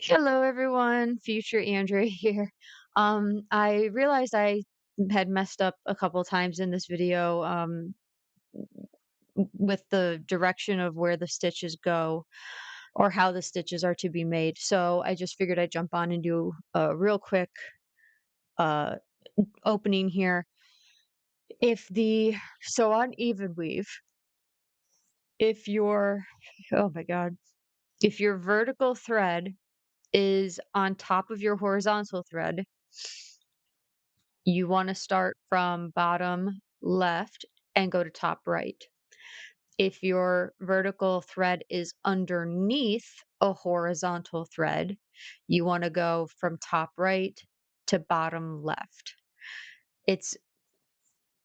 Hello, everyone. Future Andrea here. I realized I had messed up a couple times in this video with the direction of where the stitches go or how the stitches are to be made. So I just figured I'd jump on and do a real quick uh, opening here. So on even weave, if your, oh my God, if your vertical thread is on top of your horizontal thread, you want to start from bottom left and go to top right. If your vertical thread is underneath a horizontal thread, you want to go from top right to bottom left. It's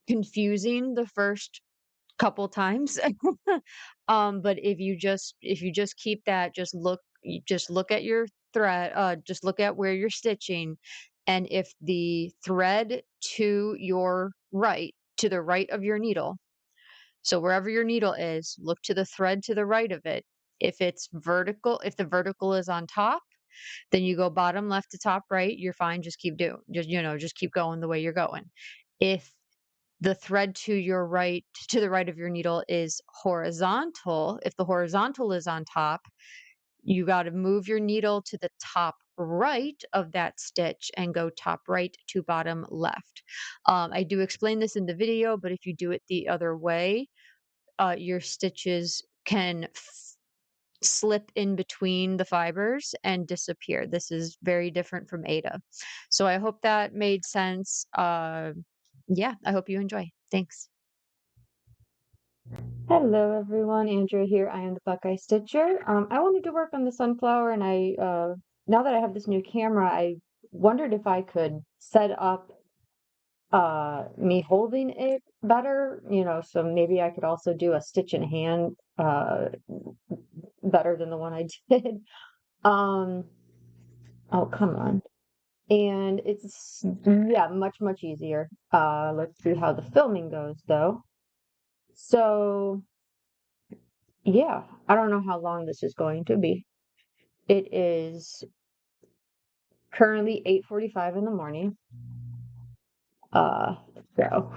confusing the first couple times. But if you just keep that, just look at your thread, just look at where you're stitching, and if the thread to the right of your needle, so wherever your needle is, look to the thread to the right of it. If the vertical is on top, then you go bottom left to top right, you're fine, just keep going the way you're going. If the thread to the right of your needle is horizontal, if the horizontal is on top, you got to move your needle to the top right of that stitch and go top right to bottom left. I do explain this in the video, but if you do it the other way, your stitches can slip in between the fibers and disappear. This is very different from Ada. So I hope that made sense. Yeah, I hope you enjoy. Thanks. Hello everyone, Andrea here. I am the Buckeye Stitcher. I wanted to work on the sunflower, and now that I have this new camera, I wondered if I could set up me holding it better, so maybe I could also do a stitch in hand better than the one I did. Um, oh, come on. And it's, yeah, much, much easier. Let's see how the filming goes though. So, yeah, I don't know how long this is going to be. It is currently 8:45 in the morning. Uh, so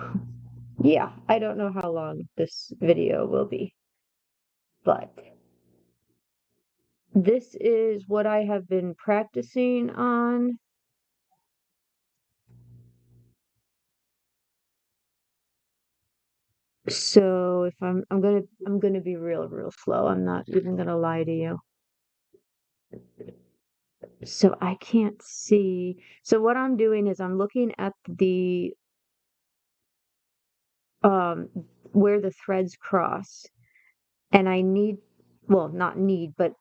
yeah, I don't know how long this video will be, but this is what I have been practicing on. So if I'm gonna be real slow. I'm not even gonna lie to you. So I can't see. So what I'm doing is I'm looking at the um where the threads cross, and I need, well, not need, but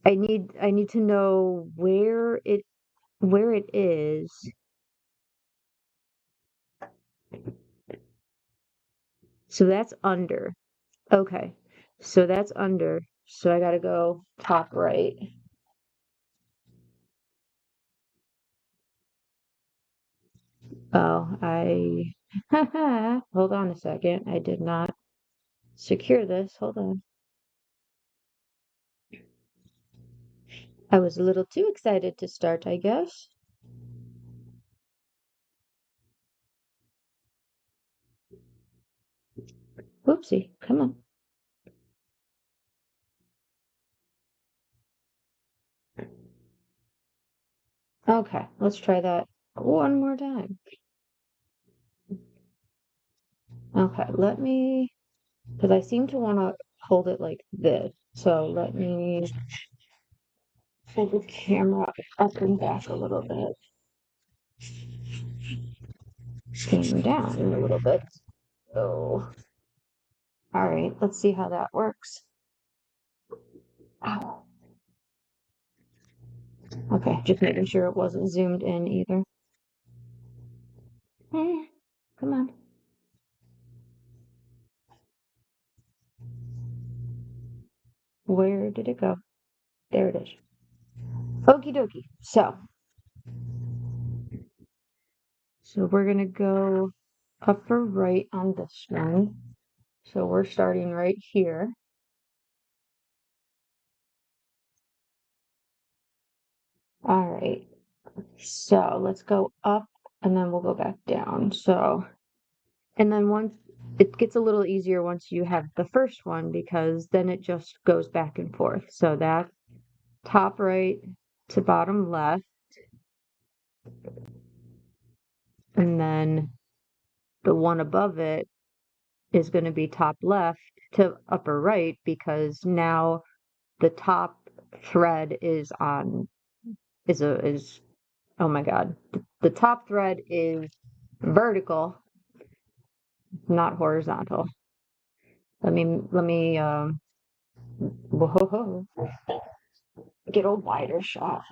I need to know where it is. So that's under. Okay. So that's under. So I gotta go top right. Oh, hold on a second. I did not secure this. Hold on. I was a little too excited to start, I guess. Whoopsie. Come on. Okay, let's try that one more time. Okay, because I seem to want to hold it like this. So let me pull the camera up and back a little bit. Stand down a little bit. So, all right, let's see how that works. Ow. Okay, just making sure it wasn't zoomed in either. Come on. Where did it go? There it is. Okie dokie. So we're gonna go upper right on this one. So we're starting right here. All right. So let's go up and then we'll go back down. So, and then once it gets a little easier once you have the first one because then it just goes back and forth. So that top right to bottom left, and then the one above it is going to be top left to upper right because now the top thread is on is oh my god, the top thread is vertical, not horizontal. Let me whoa, get a wider shot.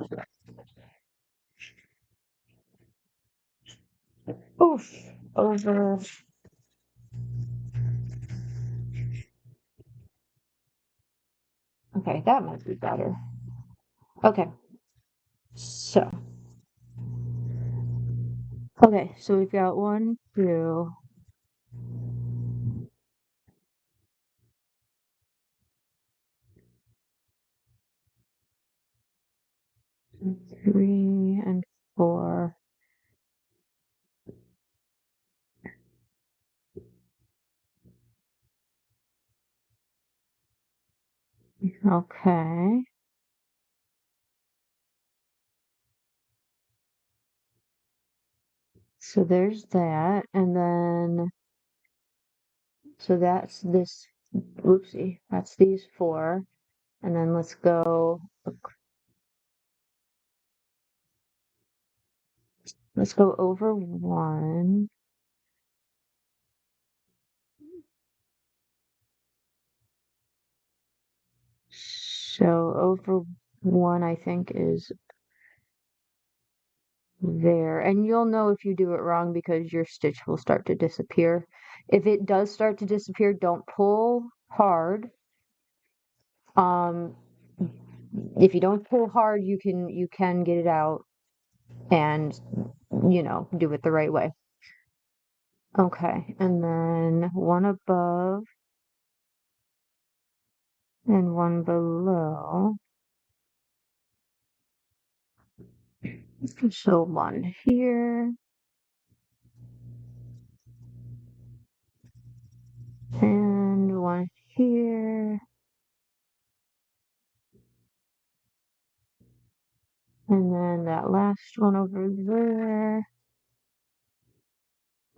Oof, over. Okay, that might be better. Okay, so so we've got 1, 2, 3, and 4. Okay. So there's that, and then so that's this. Oopsie, that's these 4, and then let's go over 1. So over 1, I think, is there. And you'll know if you do it wrong because your stitch will start to disappear. If it does start to disappear, don't pull hard. Um, if you don't pull hard, you can get it out and do it the right way. Okay, and then one above and one below. So one here and one here. And then that last one over there.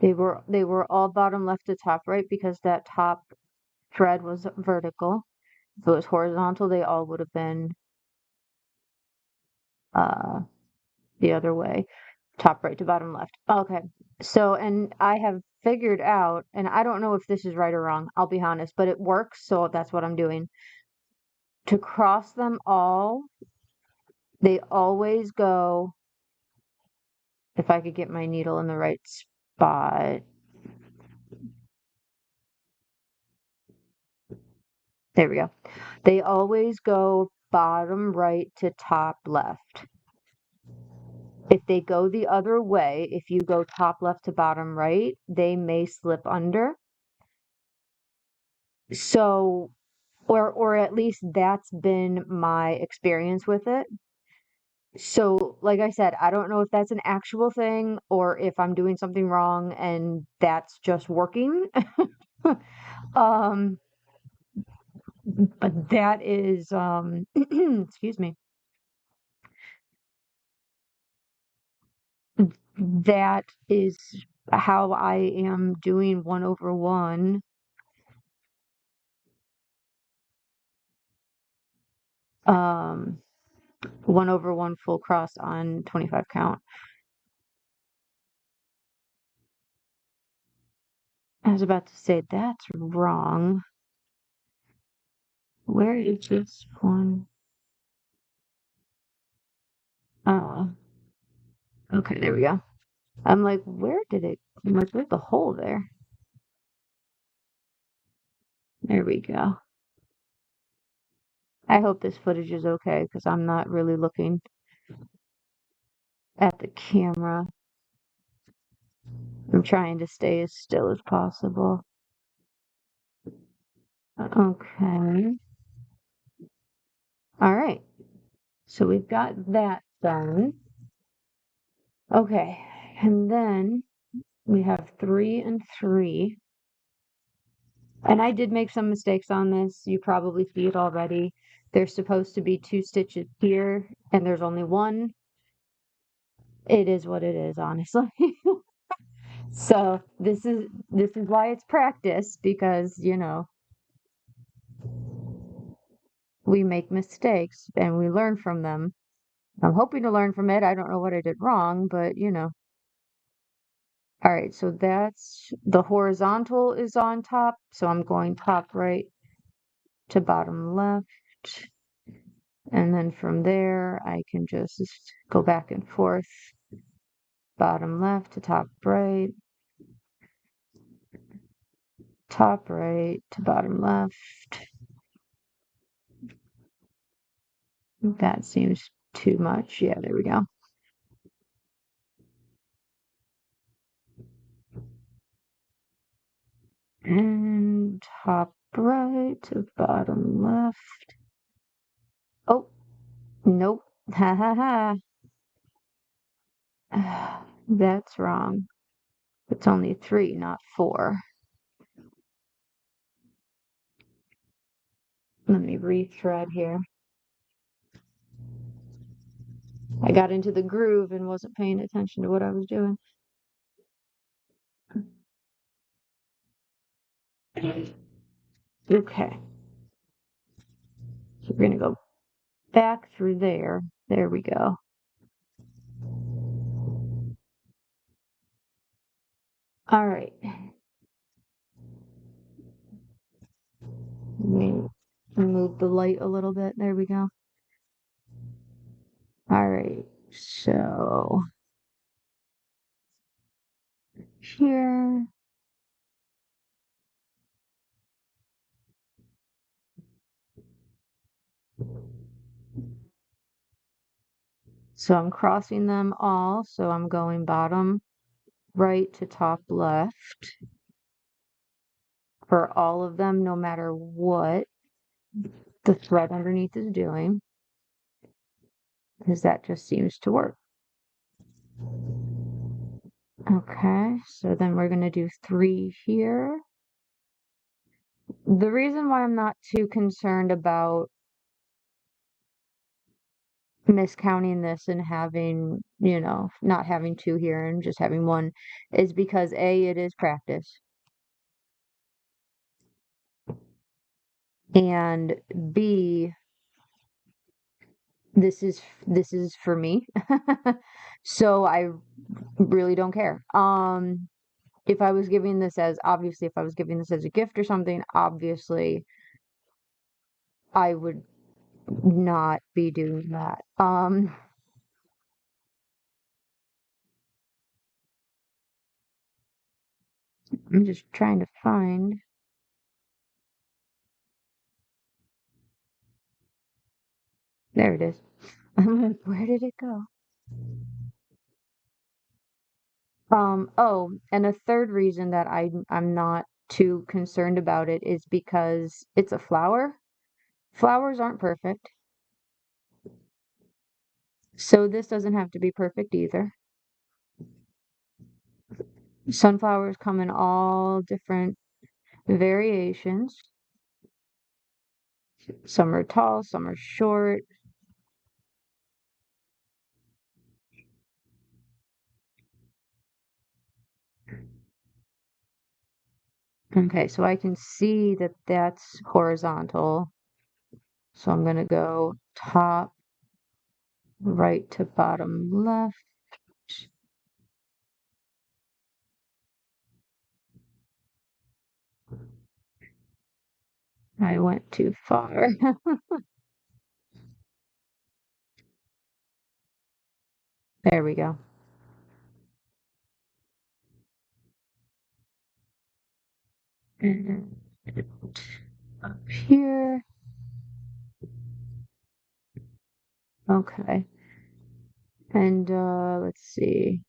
They were all bottom left to top right because that top thread was vertical. If it was horizontal, they all would have been uh the other way, top right to bottom left. Okay. So, and I have figured out, and I don't know if this is right or wrong, I'll be honest, but it works, so that's what I'm doing. To cross them all, they always go, if I could get my needle in the right spot. There we go. They always go bottom right to top left. If they go the other way, if you go top left to bottom right, they may slip under. So, or at least that's been my experience with it. So, like I said, I don't know if that's an actual thing or if I'm doing something wrong and that's just working. Um, but that is, excuse me, that is how I am doing 1/1, um, 1/1 full cross on 25 count. I was about to say that's wrong. Where is this one? Oh, okay, there we go. I'm like, I'm like, where's the hole there? There we go. I hope this footage is okay because I'm not really looking at the camera. I'm trying to stay as still as possible. Okay. All right. So we've got that done. Okay, and then we have 3 and 3. And I did make some mistakes on this. You probably see it already. There's supposed to be 2 stitches here, and there's only 1. It is what it is, honestly. So this is why it's practice, because, we make mistakes and we learn from them. I'm hoping to learn from it. I don't know what I did wrong, but. All right, so that's the horizontal is on top, so I'm going top right to bottom left. And then from there, I can just go back and forth, bottom left to top right to bottom left. That seems too much. Yeah, there we go. And top right to bottom left. Oh, nope. Ha ha ha. That's wrong. It's only 3, not 4. Let me rethread here. I got into the groove and wasn't paying attention to what I was doing. Okay. So we're going to go back through there. There we go. All right. Let me move the light a little bit. There we go. All right. So here. So I'm crossing them all. So I'm going bottom right to top left for all of them, no matter what the thread underneath is doing, because that just seems to work. Okay, so then we're going to do 3 here. The reason why I'm not too concerned about miscounting this and having, not having 2 here and just having 1 is because A, it is practice, and B, this is for me. So I really don't care. If I was giving this as obviously if I was giving this as a gift or something, obviously I would not be doing that. I'm just trying to find. There it is. I'm like, where did it go? Oh, and a third reason that I'm not too concerned about it is because it's a flower. Flowers aren't perfect. So this doesn't have to be perfect either. Sunflowers come in all different variations. Some are tall, some are short. Okay, so I can see that that's horizontal. So I'm going to go top right to bottom left. I went too far. There we go. And up here. Okay. And let's see.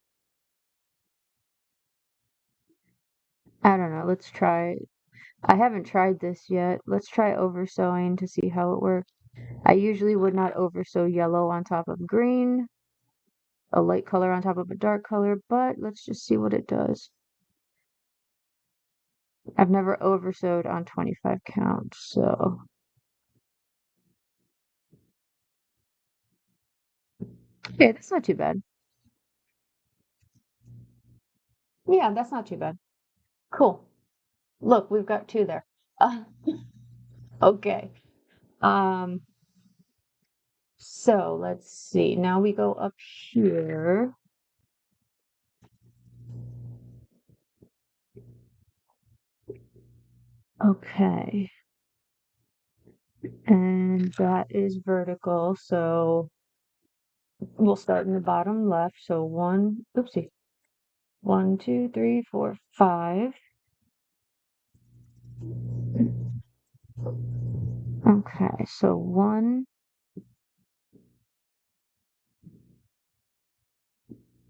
I don't know. Let's try. I haven't tried this yet. Let's try oversewing to see how it works. I usually would not oversew yellow on top of green. a light color on top of a dark color, but let's just see what it does. I've never oversewed on 25 count, so okay, that's not too bad. Yeah, that's not too bad. Cool. Look, we've got two there. Okay. Um, so let's see. Now we go up here. Okay. And that is vertical, so we'll start in the bottom left. So one, oopsie. 1, 2, 3, 4, 5. Okay, so 1,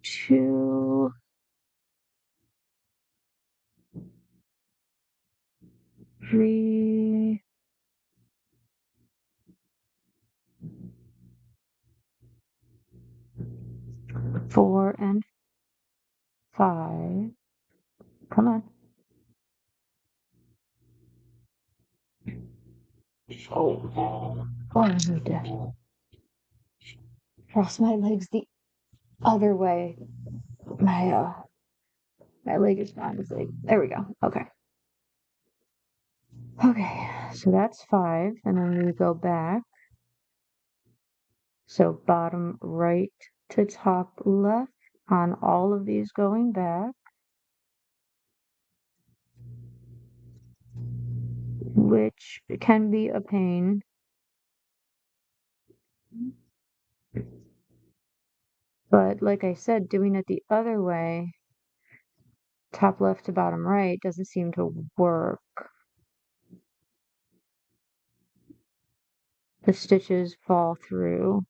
2, 3, 4, and 5. Come on. Oh, I need to cross my legs the other way. My leg is honestly. There we go. Okay. Okay, so that's 5, and then we go back. So bottom right to top left on all of these going back, which can be a pain. But like I said, doing it the other way, top left to bottom right, doesn't seem to work. The stitches fall through.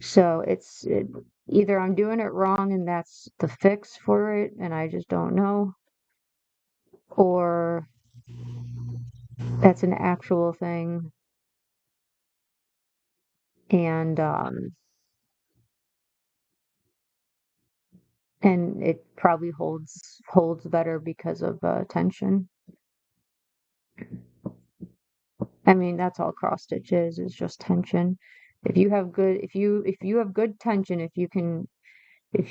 So either I'm doing it wrong and that's the fix for it and I just don't know, or that's an actual thing and and it probably holds better because of tension. I mean, that's all cross stitch is just tension. If you have good tension, if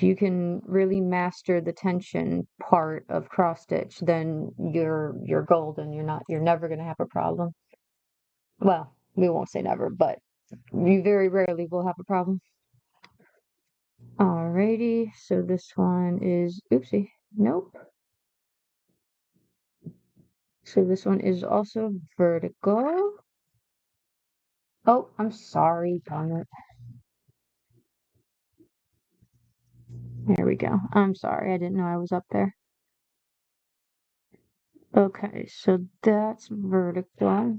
you can really master the tension part of cross stitch, then you're golden. You're never gonna have a problem. Well, we won't say never, but you very rarely will have a problem. Alrighty, so this one is oopsie. Nope. So this one is also vertical. Oh, I'm sorry, darn it. There we go. I'm sorry, I didn't know I was up there. Okay, so that's vertical.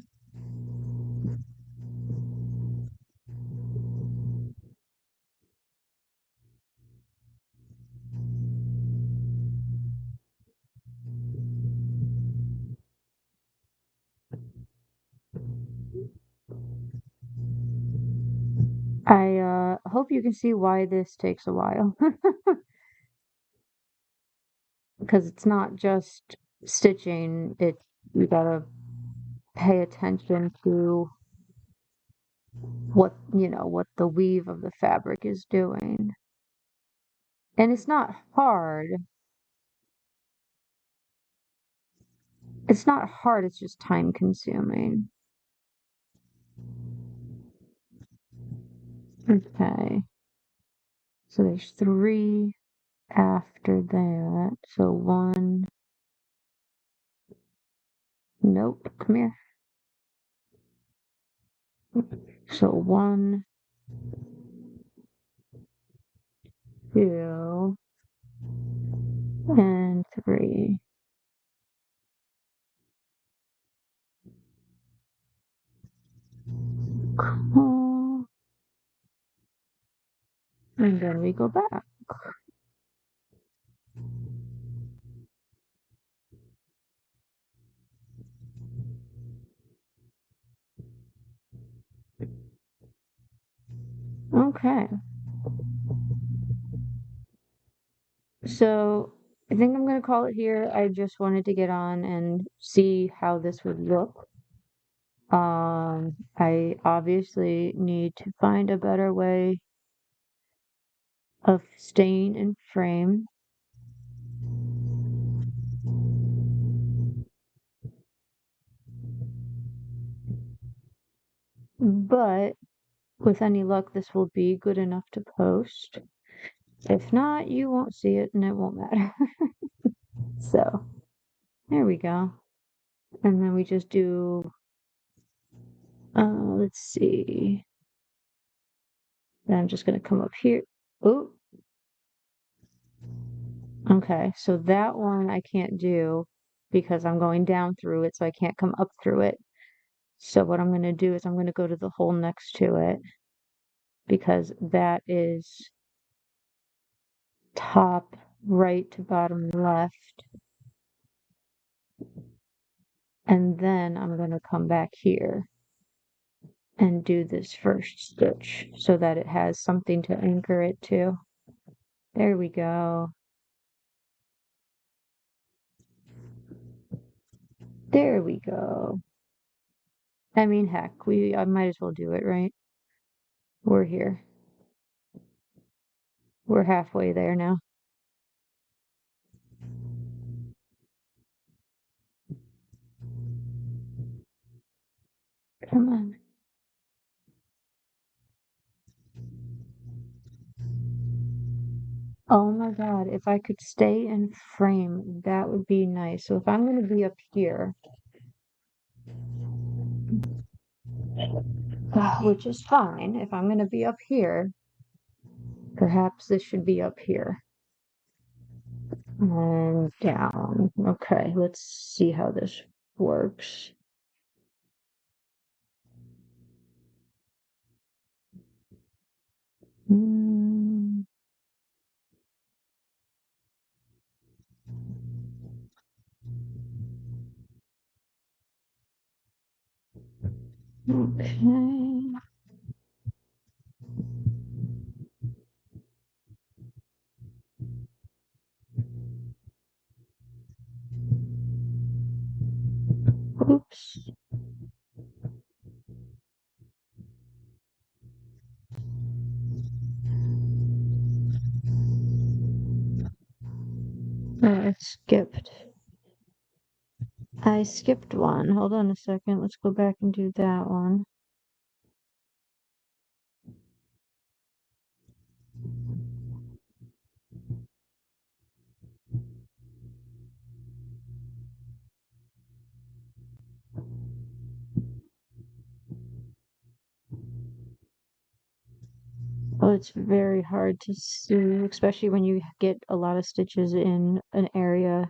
I hope you can see why this takes a while. Because it's not just stitching, you gotta pay attention to what the weave of the fabric is doing. And it's not hard. It's not hard, it's just time consuming. Okay. So there's 3 after that. So 1. Nope, come here. So 1, 2, and 3. Cool. And then we go back. Okay. So I think I'm gonna call it here. I just wanted to get on and see how this would look. I obviously need to find a better way of staying in frame, but with any luck, this will be good enough to post. If not, you won't see it and it won't matter. So there we go. And then we just do, let's see. Then I'm just gonna come up here. Oh, okay. So that one I can't do because I'm going down through it, so I can't come up through it. So what I'm gonna do is I'm gonna go to the hole next to it because that is top right to bottom left. And then I'm gonna come back here and do this first stitch so that it has something to anchor it to. There we go. There we go. I mean, heck, I might as well do it, right? We're here. We're halfway there now. Come on. Oh my God, if I could stay in frame, that would be nice. So if I'm going to be up here, which is fine, if I'm going to be up here, perhaps this should be up here. And down. Okay, let's see how this works. Mm, okay. Oops. I skipped. I skipped one. Hold on a second. Let's go back and do that one. Oh, it's very hard to see, especially when you get a lot of stitches in an area.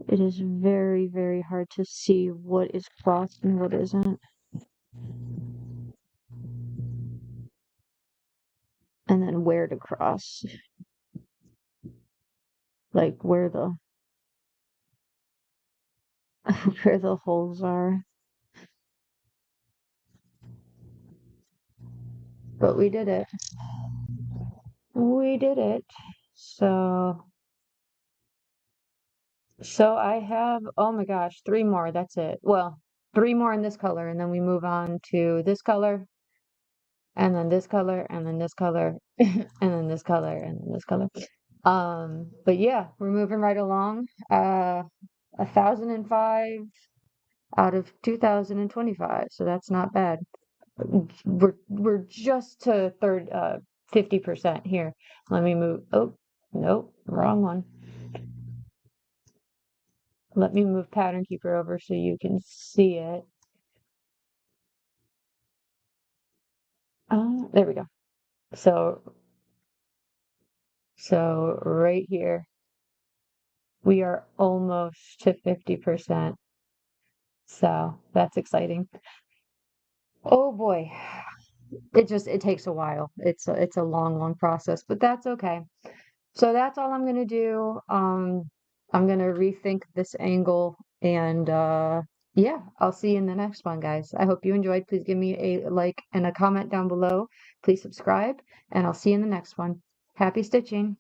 It is very, very hard to see what is crossed and what isn't. And then where to cross. Like where the where the holes are. But we did it. We did it. So I have, oh my gosh, three more. That's it. Well, three more in this color, and then we move on to this color, and then this color, and then this color, and then this color, and then this color. But yeah, we're moving right along. 1,005 out of 2025, so that's not bad. We're just to 50% here. Let me move. Oh, nope, wrong one. Let me move Pattern Keeper over so you can see it. There we go. So right here, we are almost to 50%. So that's exciting. Oh boy. It takes a while. It's a long, long process, but that's okay. So that's all I'm gonna do. I'm gonna rethink this angle and yeah, I'll see you in the next one, guys. I hope you enjoyed. Please give me a like and a comment down below. Please subscribe, and I'll see you in the next one. Happy stitching.